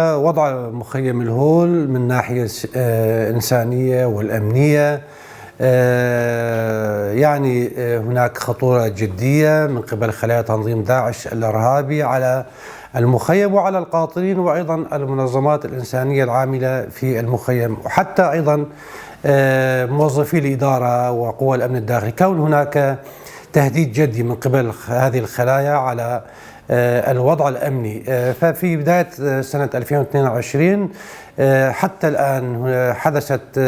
وضع مخيم الهول من ناحية إنسانية والأمنية، هناك خطورة جدية من قبل خلايا تنظيم داعش الإرهابي على المخيم وعلى القاطنين وأيضا المنظمات الإنسانية العاملة في المخيم، وحتى أيضا موظفي الإدارة وقوى الأمن الداخلي. كون هناك تهديد جدي من قبل هذه الخلايا على الوضع الأمني. ففي بداية سنة 2022 حتى الآن حدثت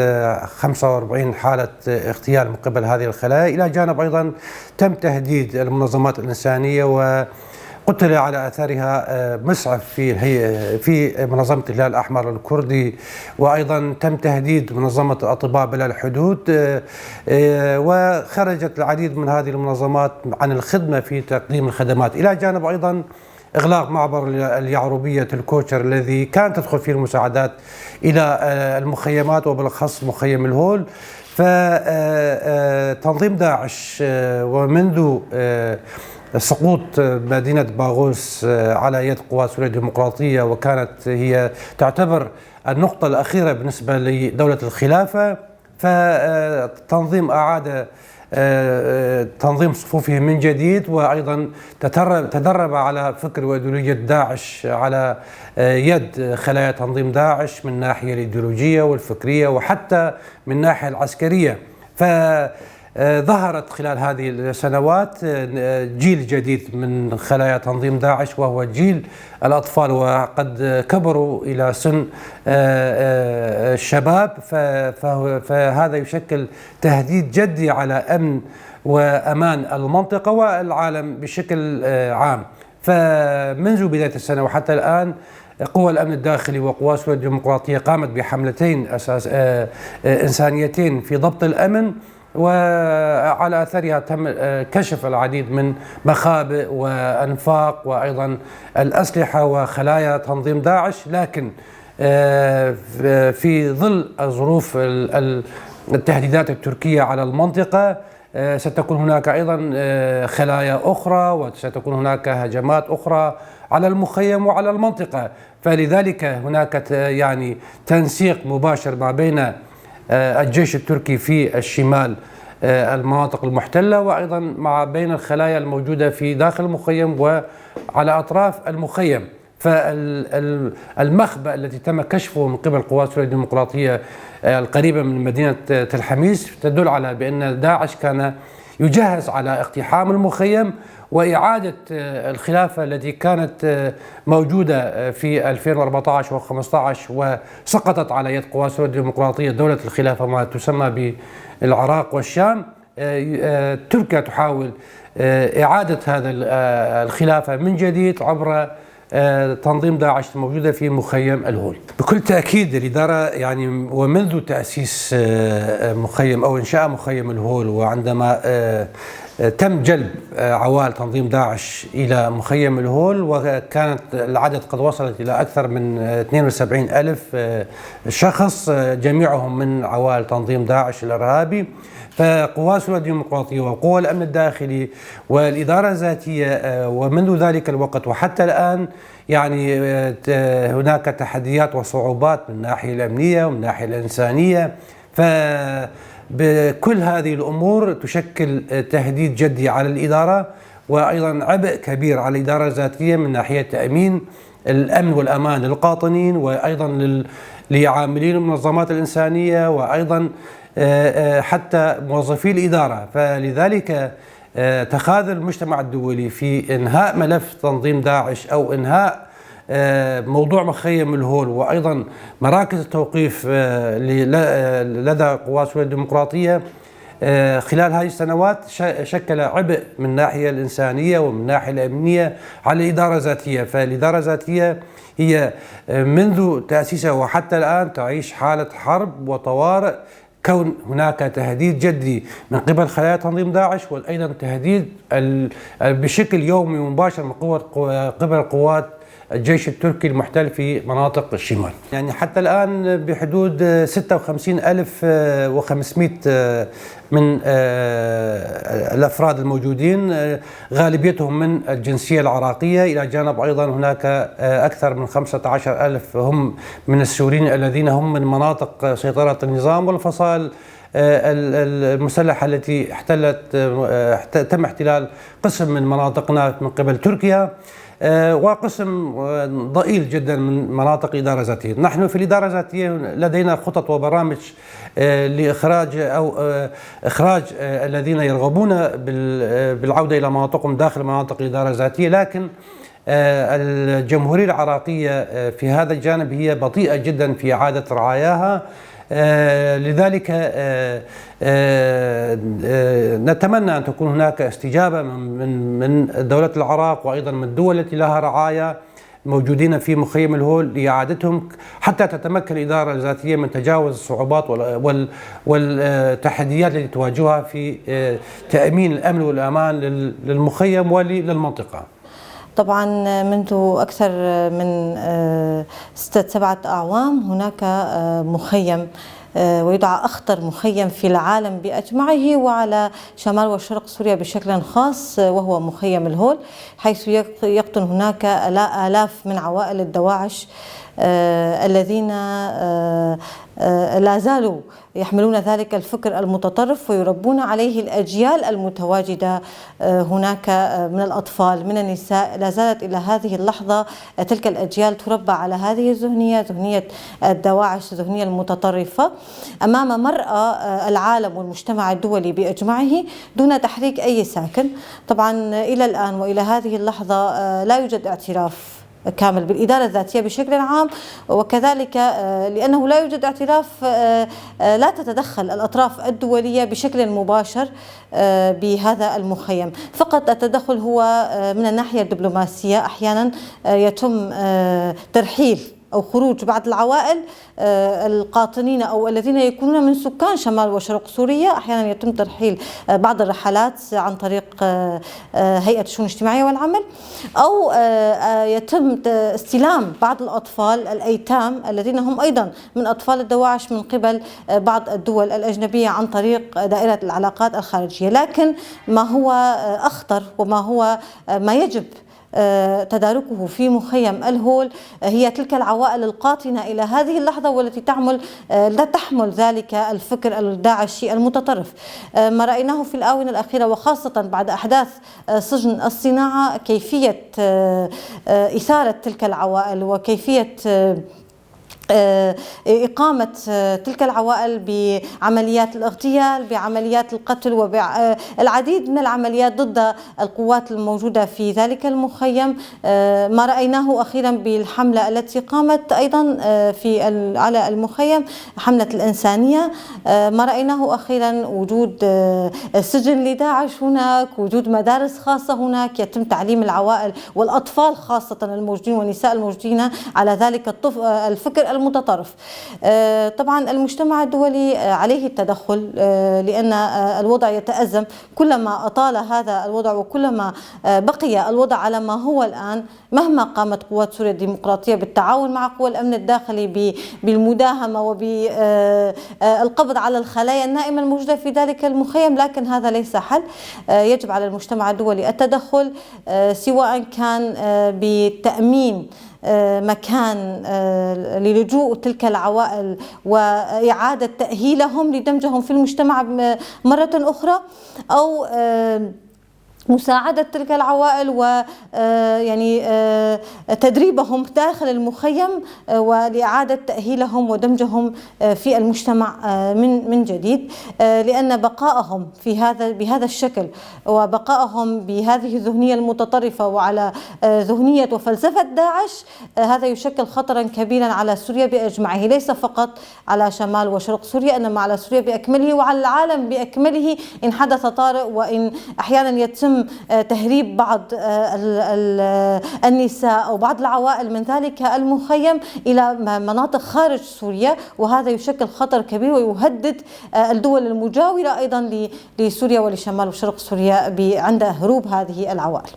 45 حالة اغتيال من قبل هذه الخلايا، إلى جانب أيضا تم تهديد المنظمات الإنسانية وقتل على أثرها مسعف في منظمة الهلال الأحمر الكردي، وأيضا تم تهديد منظمة أطباء بلا الحدود، وخرجت العديد من هذه المنظمات عن الخدمة في تقديم الخدمات، إلى جانب أيضا إغلاق معبر اليعروبية الكوشر الذي كانت تدخل فيه المساعدات إلى المخيمات وبالأخص مخيم الهول. فتنظيم داعش ومنذ سقوط مدينة باغوس على يد قوات سوريا الديمقراطية، وكانت هي تعتبر النقطة الأخيرة بالنسبة لدولة الخلافة، فتنظيم أعاد تنظيم صفوفه من جديد، وأيضا تدرب على فكر وإيديولوجية داعش على يد خلايا تنظيم داعش من الناحية الإيديولوجية والفكرية وحتى من الناحية العسكرية. ظهرت خلال هذه السنوات جيل جديد من خلايا تنظيم داعش، وهو جيل الأطفال، وقد كبروا إلى سن الشباب، فهذا يشكل تهديد جدي على أمن وأمان المنطقة والعالم بشكل عام. فمنذ بداية السنة وحتى الآن قوى الأمن الداخلي وقوات سوريا الديمقراطية قامت بحملتين إنسانيتين في ضبط الأمن، وعلى أثرها تم كشف العديد من مخابئ وأنفاق وأيضا الأسلحة وخلايا تنظيم داعش. لكن في ظل ظروف التهديدات التركية على المنطقة ستكون هناك أيضا خلايا أخرى، وستكون هناك هجمات أخرى على المخيم وعلى المنطقة. فلذلك هناك تنسيق مباشر ما بين الجيش التركي في الشمال المناطق المحتلة، وأيضا بين الخلايا الموجودة في داخل المخيم وعلى أطراف المخيم. فالمخبأ التي تم كشفه من قبل قوات سوريا الديمقراطية القريبة من مدينة تل حميس تدل على بأن داعش كان يجهز على اقتحام المخيم وإعادة الخلافة التي كانت موجودة في 2014 و15 وسقطت على يد قوات سوريا الديمقراطية، دولة الخلافة ما تسمى بالعراق والشام. تركيا تحاول إعادة هذا الخلافة من جديد عبر تنظيم داعش الموجودة في مخيم الهول. بكل تأكيد الإدارة ومنذ تأسيس مخيم أو إنشاء مخيم الهول، وعندما تم جلب عوال تنظيم داعش إلى مخيم الهول، وكانت العدد قد وصلت إلى أكثر من 72 ألف شخص جميعهم من عوال تنظيم داعش الإرهابي. فقوات سوريا الديمقراطية وقوى الأمن الداخلي والإدارة الذاتية ومنذ ذلك الوقت وحتى الآن هناك تحديات وصعوبات من الناحية الأمنية ومن الناحية الإنسانية. بكل هذه الأمور تشكل تهديد جدي على الإدارة، وأيضا عبء كبير على الإدارة الذاتية من ناحية تأمين الأمن والأمان للقاطنين وأيضا لعاملين المنظمات الإنسانية وأيضا حتى موظفي الإدارة. فلذلك تخاذل المجتمع الدولي في إنهاء ملف تنظيم داعش أو إنهاء موضوع مخيم الهول وأيضا مراكز التوقيف لدى قوات سوريا الديمقراطية خلال هذه السنوات شكل عبء من الناحية الإنسانية ومن الناحية الأمنية على الإدارة الذاتية. فالإدارة الذاتية هي منذ تأسيسها وحتى الآن تعيش حالة حرب وطوارئ، كون هناك تهديد جدي من قبل خلايا تنظيم داعش، وأيضا تهديد بشكل يومي ومباشر من قبل قوات الجيش التركي المحتل في مناطق الشمال. يعني حتى الآن بحدود 56,500 من الأفراد الموجودين، غالبيتهم من الجنسية العراقية، إلى جانب أيضا هناك أكثر من 15,000 هم من السوريين الذين هم من مناطق سيطرة النظام والفصائل المسلحة التي تم احتلال قسم من مناطقنا من قبل تركيا، وقسم ضئيل جدا من مناطق إدارة ذاتية. نحن في الإدارة الذاتية لدينا خطط وبرامج لإخراج أو إخراج الذين يرغبون بالعودة إلى مناطقهم داخل مناطق الإدارة الذاتية، لكن الجمهورية العراقية في هذا الجانب هي بطيئة جدا في إعادة رعاياها. لذلك نتمنى أن تكون هناك استجابة من دولة العراق وأيضا من الدول التي لها رعايا موجودين في مخيم الهول لإعادتهم، حتى تتمكن الإدارة الذاتية من تجاوز الصعوبات والتحديات التي تواجهها في تأمين الأمن والأمان للمخيم وللمنطقة. طبعا منذ أكثر من 6-7 أعوام هناك مخيم ويدعى أخطر مخيم في العالم بأجمعه وعلى شمال وشرق سوريا بشكل خاص، وهو مخيم الهول، حيث يقطن هناك آلاف من عوائل الدواعش الذين لا زالوا يحملون ذلك الفكر المتطرف ويربون عليه الأجيال المتواجدة هناك من الأطفال من النساء. لا زالت إلى هذه اللحظة تلك الأجيال تربى على هذه الذهنية، ذهنية الدواعش، الذهنية المتطرفة، أمام مرأى العالم والمجتمع الدولي بأجمعه دون تحريك أي ساكن. طبعا إلى الآن وإلى هذه اللحظة لا يوجد اعتراف كامل بالإدارة الذاتية بشكل عام، وكذلك لأنه لا يوجد اعتراف لا تتدخل الأطراف الدولية بشكل مباشر بهذا المخيم. فقط التدخل هو من الناحية الدبلوماسية، أحيانا يتم ترحيل أو خروج بعض العوائل القاطنين أو الذين يكونون من سكان شمال وشرق سوريا، أحيانا يتم ترحيل بعض الرحلات عن طريق هيئة الشؤون الاجتماعية والعمل، أو يتم استلام بعض الأطفال الأيتام الذين هم أيضا من أطفال الدواعش من قبل بعض الدول الأجنبية عن طريق دائرة العلاقات الخارجية. لكن ما هو أخطر وما هو ما يجب تداركه في مخيم الهول هي تلك العوائل القاطنة إلى هذه اللحظة والتي لا تحمل ذلك الفكر الداعشي المتطرف. ما رأيناه في الآونة الأخيرة وخاصة بعد أحداث سجن الصناعة كيفية إثارة تلك العوائل وكيفية إقامة تلك العوائل بعمليات الاغتيال، بعمليات القتل، وبالعديد من العمليات ضد القوات الموجودة في ذلك المخيم. ما رأيناه أخيرا بالحملة التي قامت أيضا على المخيم، حملة الإنسانية. ما رأيناه أخيرا وجود سجن لداعش هناك، وجود مدارس خاصة هناك يتم تعليم العوائل والأطفال خاصة الموجودين والنساء الموجودين على ذلك الفكر المتطرف. طبعا المجتمع الدولي عليه التدخل، لأن الوضع يتأزم. كلما أطال هذا الوضع وكلما بقي الوضع على ما هو الآن، مهما قامت قوات سوريا الديمقراطية بالتعاون مع قوى الأمن الداخلي بالمداهمة وبالقبض على الخلايا النائمة الموجودة في ذلك المخيم، لكن هذا ليس حل. يجب على المجتمع الدولي التدخل، سواء كان بتأمين مكان للجوء تلك العوائل وإعادة تأهيلهم لدمجهم في المجتمع مرة أخرى، أو مساعدة تلك العوائل ويعني تدريبهم داخل المخيم ولإعادة تأهيلهم ودمجهم في المجتمع من جديد، لأن بقائهم بهذا الشكل وبقائهم بهذه الذهنية المتطرفة وعلى ذهنية وفلسفة داعش، هذا يشكل خطرا كبيرا على سوريا بأجمعه، ليس فقط على شمال وشرق سوريا، إنما على سوريا بأكمله وعلى العالم بأكمله إن حدث طارئ، وإن أحيانا يتم تهريب بعض النساء أو بعض العوائل من ذلك المخيم إلى مناطق خارج سوريا، وهذا يشكل خطر كبير ويهدد الدول المجاورة أيضا لسوريا ولشمال وشرق سوريا عند هروب هذه العوائل.